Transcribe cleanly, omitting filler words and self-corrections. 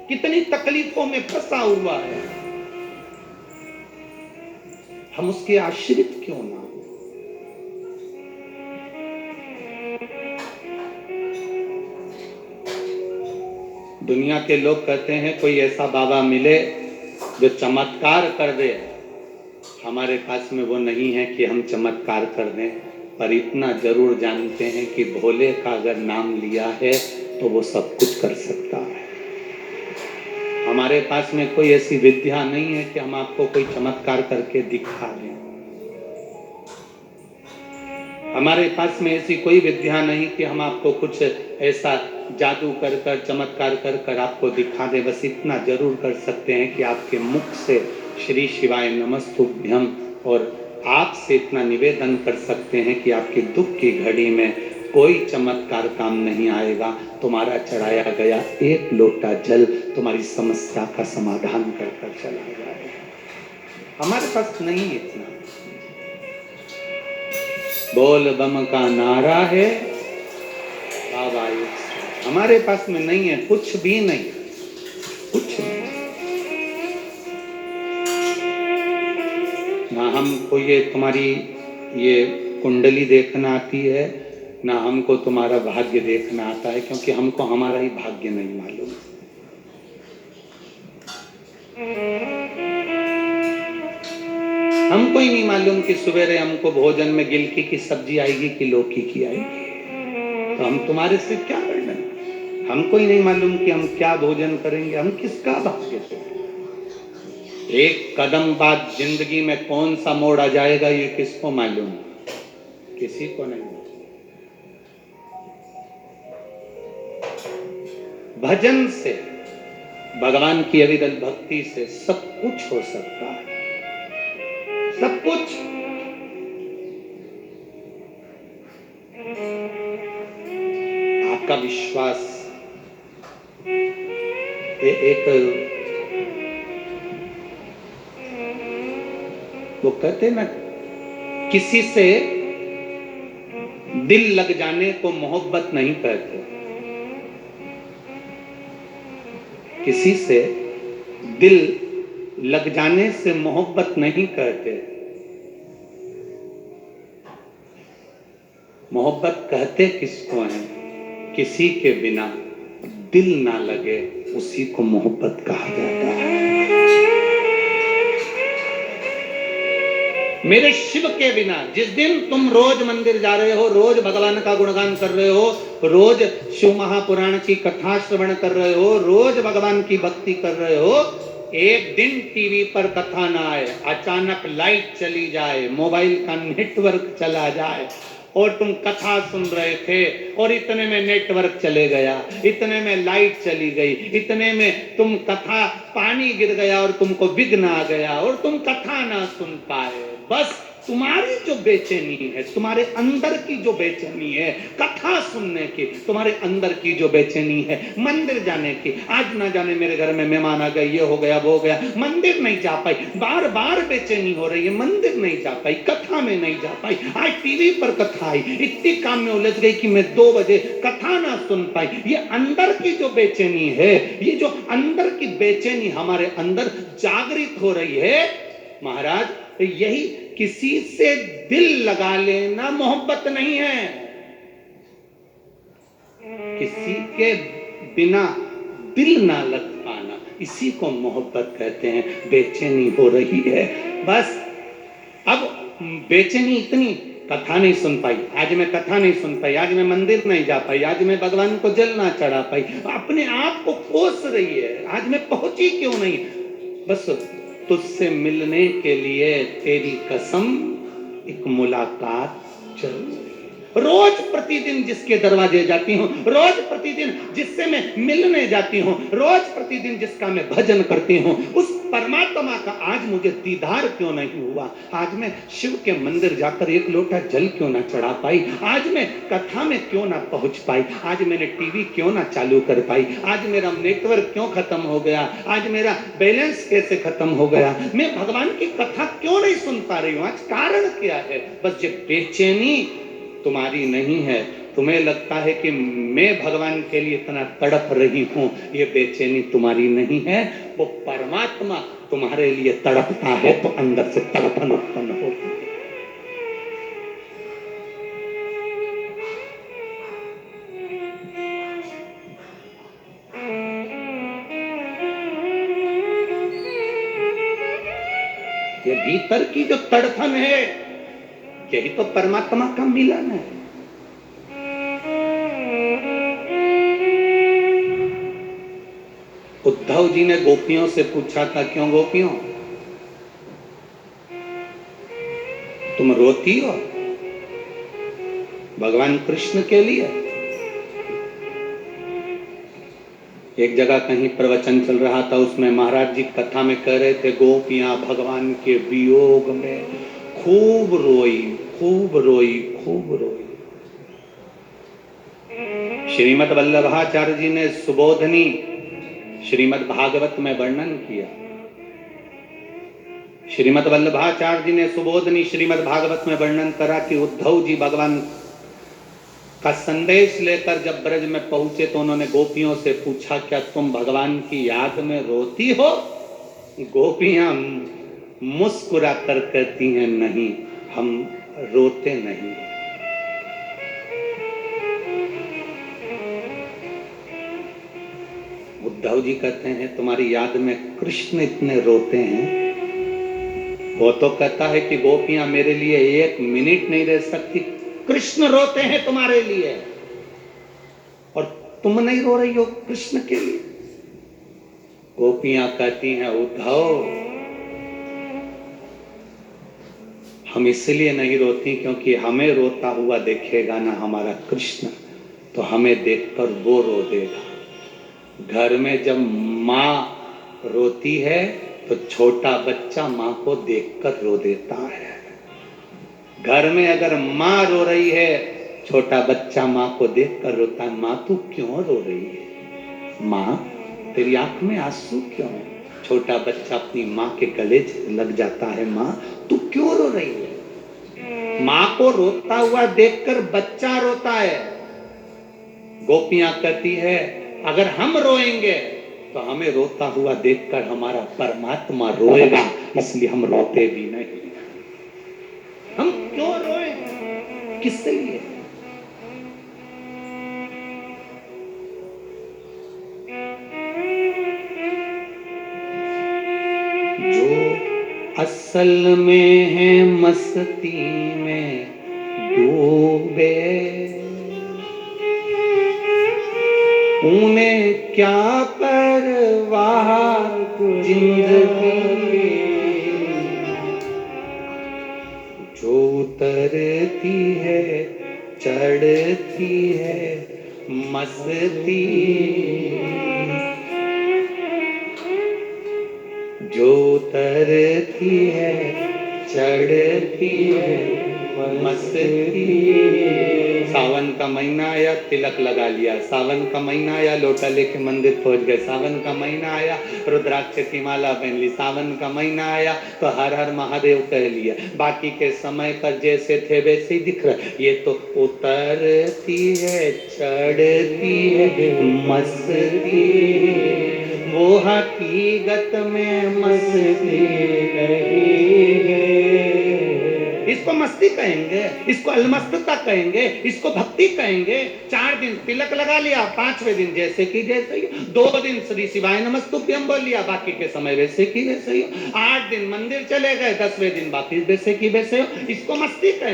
कितनी तकलीफों में फंसा हुआ है, हम उसके आश्रित क्यों ना हो। दुनिया के लोग कहते हैं कोई ऐसा बाबा मिले जो चमत्कार कर दे। हमारे पास में वो नहीं है कि हम चमत्कार कर दें, पर इतना जरूर जानते हैं कि भोले का अगर नाम लिया है तो वो सब कुछ कर सकता है। हमारे पास में कोई ऐसी विद्या नहीं है कि हम आपको कोई चमत्कार करके दिखा दें। हमारे पास में ऐसी कोई विद्या नहीं कि हम आपको कुछ ऐसा जादू कर कर चमत्कार कर कर आपको दिखा दें। बस इतना जरूर कर सकते हैं कि आपके मुख से श्री शिवाय नमस्तुभ्यम, और आपसे इतना निवेदन कर सकते हैं कि आपकी दुख की घड़ी में कोई चमत्कार काम नहीं आएगा। तुम्हारा चढ़ाया गया एक लोटा जल तुम्हारी समस्या का समाधान कर कर चला जाएगा। हमारे पास नहीं इतना। बोल बम का नारा है बाबा, हमारे पास में नहीं है, कुछ भी नहीं, कुछ नहीं। ना हमको ये तुम्हारी ये कुंडली देखना आती है, ना हमको तुम्हारा भाग्य देखना आता है, क्योंकि हमको हमारा ही भाग्य नहीं मालूम। हमको ही नहीं मालूम कि सवेरे हमको भोजन में गिलकी की सब्जी आएगी कि लौकी की आएगी, तो हम तुम्हारे से क्या वर्णन। हमको ही नहीं मालूम कि हम क्या भोजन करेंगे, हम किसका भाग्य से। एक कदम बाद जिंदगी में कौन सा मोड़ आ जाएगा ये किसको मालूम, किसी को नहीं। भजन से, भगवान की अविरल भक्ति से सब कुछ हो सकता है, सब कुछ। आपका विश्वास, एक वो कहते ना, किसी से दिल लग जाने को मोहब्बत नहीं कहते, किसी से दिल लग जाने से मोहब्बत नहीं कहते। मोहब्बत कहते किसको है, किसी के बिना दिल ना लगे उसी को मोहब्बत कहा जाता है। मेरे शिव के बिना, जिस दिन तुम रोज मंदिर जा रहे हो, रोज भगवान का गुणगान कर रहे हो, रोज शिव महापुराण की कथा श्रवण कर रहे हो, रोज भगवान की भक्ति कर रहे हो, एक दिन टीवी पर कथा ना आए, अचानक लाइट चली जाए, मोबाइल का नेटवर्क चला जाए और तुम कथा सुन रहे थे और इतने में नेटवर्क चले गया, इतने में लाइट चली गई, इतने में तुम कथा पानी गिर गया और तुमको विघ्न आ गया और तुम कथा ना सुन पाए। बस तुम्हारी जो बेचैनी है, तुम्हारे अंदर की जो बेचैनी है कथा सुनने की, तुम्हारे अंदर की जो बेचैनी है मंदिर जाने की, आज ना जाने मेरे घर में मेहमान आ गए, ये हो गया वो हो गया, मंदिर नहीं जा पाई, बार बार बेचैनी हो रही है, मंदिर नहीं जा पाई, कथा में नहीं जा पाई, आज टीवी पर कथा आई, इतनी काम में उलझ गई कि मैं 2 बजे कथा ना सुन पाई। ये अंदर की जो बेचैनी है, ये जो अंदर की बेचैनी हमारे अंदर जागृत हो रही है महाराज, यही किसी से दिल लगा लेना मोहब्बत नहीं है। किसी के बिना दिल ना लग पाना, इसी को मोहब्बत कहते हैं। बेचैनी हो रही है, बस अब बेचैनी इतनी, कथा नहीं सुन पाई, आज मैं कथा नहीं सुन पाई, आज मैं मंदिर नहीं जा पाई, आज मैं भगवान को जल ना चढ़ा पाई, अपने आप को कोस रही है, आज मैं पहुंची क्यों नहीं। बस तुझसे मिलने के लिए तेरी कसम एक मुलाकात जरूर। रोज प्रतिदिन जिसके दरवाजे जाती हूँ, रोज प्रतिदिन जिससे मैं मिलने जाती हूँ, रोज प्रतिदिन जिसका मैं भजन करती हूँ, उस परमात्मा का आज मुझे दीदार क्यों नहीं हुआ। आज मैं शिव के मंदिर जाकर एक लोटा जल क्यों ना चढ़ा पाई, आज मैं कथा में क्यों ना पहुंच पाई, आज मैंने टीवी क्यों ना चालू कर पाई, आज मेरा नेटवर्क क्यों खत्म हो गया, आज मेरा बैलेंस कैसे खत्म हो गया, मैं भगवान की कथा क्यों नहीं सुन पा रही हूँ, आज कारण क्या है। बस ये बेचैनी तुम्हारी नहीं है, तुम्हें लगता है कि मैं भगवान के लिए इतना तड़प रही हूं, ये बेचैनी तुम्हारी नहीं है, वो परमात्मा तुम्हारे लिए तड़पता है तो अंदर से तड़पन उत्पन्न होती है। ये भीतर की जो तड़फन है, यही तो परमात्मा का मिलन है। उद्धव जी ने गोपियों से पूछा था, क्यों गोपियों तुम रोती हो भगवान कृष्ण के लिए? एक जगह कहीं प्रवचन चल रहा था, उसमें महाराज जी कथा में कह रहे थे, गोपियां भगवान के वियोग में खूब रोई, खूब रोई, खूब रोई। श्रीमद् वल्लभाचार्य जी ने सुबोधनी श्रीमद् भागवत में वर्णन किया। श्रीमद् वल्लभाचार्य जी ने सुबोधनी श्रीमद् भागवत में वर्णन करा कि उद्धव जी भगवान का संदेश लेकर जब ब्रज में पहुंचे तो उन्होंने गोपियों से पूछा, क्या तुम भगवान की याद में रोती हो? गोपियां मुस्कुरा कर कहती हैं, नहीं, हम रोते नहीं। उद्धव जी कहते हैं, तुम्हारी याद में कृष्ण इतने रोते हैं। वो तो कहता है कि गोपियां मेरे लिए एक मिनट नहीं रह सकती, कृष्ण रोते हैं तुम्हारे लिए, और तुम नहीं रो रही हो कृष्ण के लिए। गोपियां कहती हैं, उद्धव हम इसलिए नहीं रोती क्योंकि हमें रोता हुआ देखेगा ना हमारा कृष्ण, तो हमें देखकर वो रो देगा। घर में जब माँ रोती है तो छोटा बच्चा माँ को देखकर रो देता है। घर में अगर माँ रो रही है, छोटा बच्चा माँ को देखकर रोता है, माँ तू क्यों रो रही है? माँ तेरी आंख में आंसू क्यों? छोटा बच्चा अपनी माँ के गले लग जाता है, माँ तू क्यों रो रही है? माँ को रोता हुआ देखकर बच्चा रोता है। गोपियां कहती है, अगर हम रोएंगे तो हमें रोता हुआ देखकर हमारा परमात्मा रोएगा, इसलिए हम रोते भी नहीं। हम क्यों रोए? किसके लिए? जो असल में है मस्ती में डूबे, उन्हें क्या परवाह जिंदगी, जो उतरती है चढ़ती है मस्ती, जो उतरती है चढ़ती है मस्ती। सावन का महीना आया, तिलक लगा लिया। सावन का महीना आया, लोटा लेके मंदिर पहुंच गए। सावन का महीना आया, रुद्राक्ष की माला पहन ली। सावन का महीना आया तो हर हर महादेव कह लिया। बाकी के समय पर जैसे थे वैसे ही दिख रहा। ये तो उतरती है चढ़ती है मस्ती, वो हकीकत में मस्ती नहीं है। इसको मस्ती कहेंगे, इसको अलमस्तता कहेंगे, इसको भक्ति कहेंगे। 4 दिन तिलक लगा लिया, 5वें दिन जैसे की जैसे ही, 2 दिन श्री शिवाय नमस्तुभ्यम बोल लिया, बाकी के समय वैसे की वैसे ही, 8 दिन मंदिर चले गए, 10वें दिन बाकी वैसे की वैसे हो। इसको मस्ती कहेंगे।